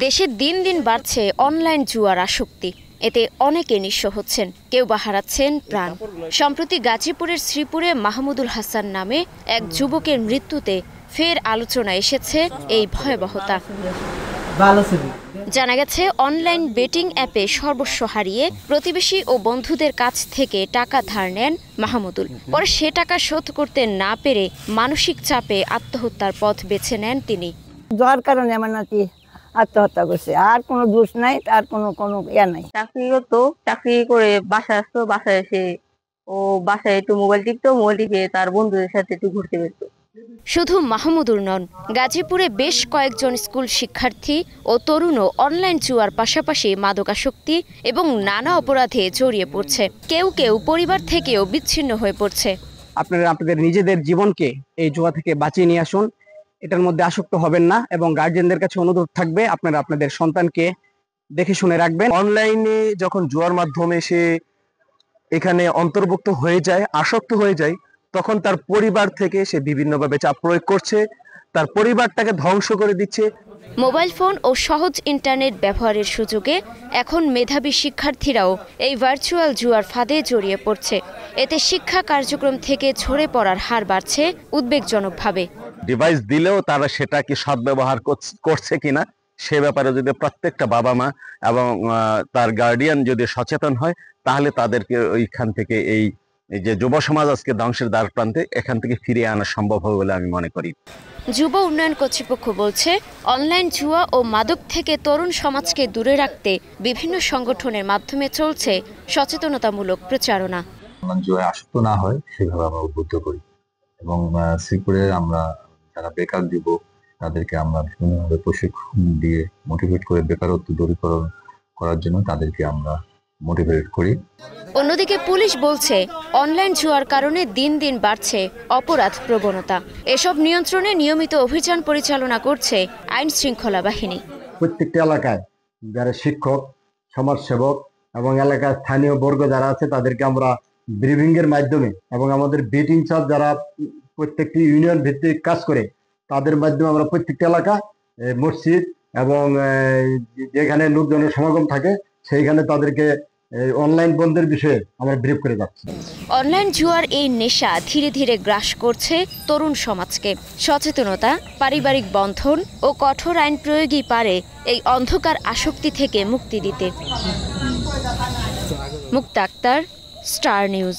দেশে দিন দিন বাড়ছে অনলাইন জুয়ার আসক্তি। এতে অনেকে নিঃস্ব হচ্ছেন, কেউ বা হারাচ্ছেন প্রাণ। সম্প্রতি গাজীপুরের শ্রীপুরে মাহমুদুল হাসান নামে এক যুবকের মৃত্যুতে ফের আলোচনায় এসেছে এই ভয়াবহতা। জানা গেছে, অনলাইন বেটিং অ্যাপে সর্বস্ব হারিয়ে প্রতিবেশী ও বন্ধুদের কাছ থেকে টাকা ধার নেন মাহমুদুল। পরে সে টাকা শোধ করতে না পেরে মানসিক চাপে আত্মহত্যার পথ বেছে নেন তিনি। যার কারণে আমার নাকি আত্মহত্যা করছে, আর কোনো দোষ নাই, তার কোনো ইয়া নাই। চাকরি করে বাসায় আসতো, বাসায় এসে ও বাসায় একটু মোবাইল টিপে তার বন্ধুদের সাথে একটু ঘুরতে বেরোতো। শুধু মাহমুদুল নন, গাজীপুরে বেশ কয়েকজন স্কুল শিক্ষার্থী ও তরুণও অনলাইন জুয়ার পাশাপাশি মাদকাসক্তি এবং নানা অপরাধে জড়িয়ে পড়ছে। কেউ কেউ পরিবার থেকেও বিচ্ছিন্ন হয়ে পড়ছে। আপনারা আপনাদের নিজেদের জীবনকে এই জুয়া থেকে বাঁচিয়ে নিয়ে আসুন, এটার মধ্যে আসক্ত হবেন না এবং গার্জিয়ানদের কাছে অনুরোধ থাকবে আপনারা আপনাদের সন্তানকে দেখে শুনে রাখবেন। অনলাইনে যখন জুয়ার মাধ্যমে সে এখানে অন্তর্ভুক্ত হয়ে যায়, আসক্ত হয়ে যায়, তখন তার পরিবার থেকে সে বিভিন্নভাবে চাপ প্রয়োগ করছে, তার পরিবারটাকে ধ্বংস করে দিচ্ছে। মোবাইল ফোন ও সহজ ইন্টারনেট ব্যবহারের সুযোগে এখন মেধাবী শিক্ষার্থীরাও এই ভার্চুয়াল জুয়ার ফাঁদে জড়িয়ে পড়ছে। এতে শিক্ষা কার্যক্রম থেকে ঝরে পড়ার হার বাড়ছে উদ্বেগজনকভাবে। ডিভাইস দিলেও তারা সেটা কি সদ্ব্যবহার করছে কিনা সে ব্যাপারে যদি প্রত্যেকটা বাবা মা এবং তার গার্ডিয়ান যদি সচেতন হয়, তাহলে তাদেরকে ওইখান থেকে এই যে যুব সমাজ আজকে ধ্বংসের দ্বার প্রান্তে, এখান থেকে ফিরিয়ে আনা সম্ভব হবে বলে আমি মনে করি। যুব উন্নয়ন কর্তৃপক্ষ বলছে, অনলাইন জুয়া ও মাদক থেকে তরুণ সমাজকে দূরে রাখতে বিভিন্ন সংগঠনের মাধ্যমে চলছে সচেতনতামূলক প্রচারণা। অনলাইন জুয়ায় আসক্ত না হয় সেভাবে আমরা উদ্বুদ্ধ করি এবং শ্রীপুরে আমরা যারা বেকার যুবক তাদেরকে আমরা বিভিন্নভাবে প্রশিক্ষণ দিয়ে মোটিভেট করে বেকারত্ব দূরীকরণ করার জন্য তাদেরকে আমরা মোটিভেট করি। অন্যদিকে পুলিশ বলছে, অনলাইন জুয়ার কারণে দিন দিন বাড়ছে অপরাধ প্রবণতা। এসব নিয়ন্ত্রণে নিয়মিত অভিযান পরিচালনা করছে আইন শৃঙ্খলা বাহিনী। প্রত্যেকটা এলাকায় যারা শিক্ষক, সমাজসেবক এবং এলাকার স্থানীয় বর্গ যারা আছে তাদেরকে আমরা ব্রিফিং এর মাধ্যমে এবং আমাদের বিট ইনচার্জ যারা প্রত্যেকটি ইউনিয়ন ভিত্তিক কাজ করে তাদের মাধ্যমে আমরা প্রত্যেকটা এলাকা, মসজিদ এবং যেখানে লোকজনের সমাগম থাকে সেইখানে তাদেরকে অনলাইন বন্ধের বিষয়ে আমরা ব্রিফ করে যাচ্ছি। অনলাইন জুয়ার এই নেশা ধীরে ধীরে গ্রাস করছে তরুণ সমাজকে। সচেতনতা, পারিবারিক বন্ধন ও কঠোর আইন প্রয়োগই পারে এই অন্ধকার আসক্তি থেকে মুক্তি দিতে। মুক্তা আক্তার, স্টার নিউজ।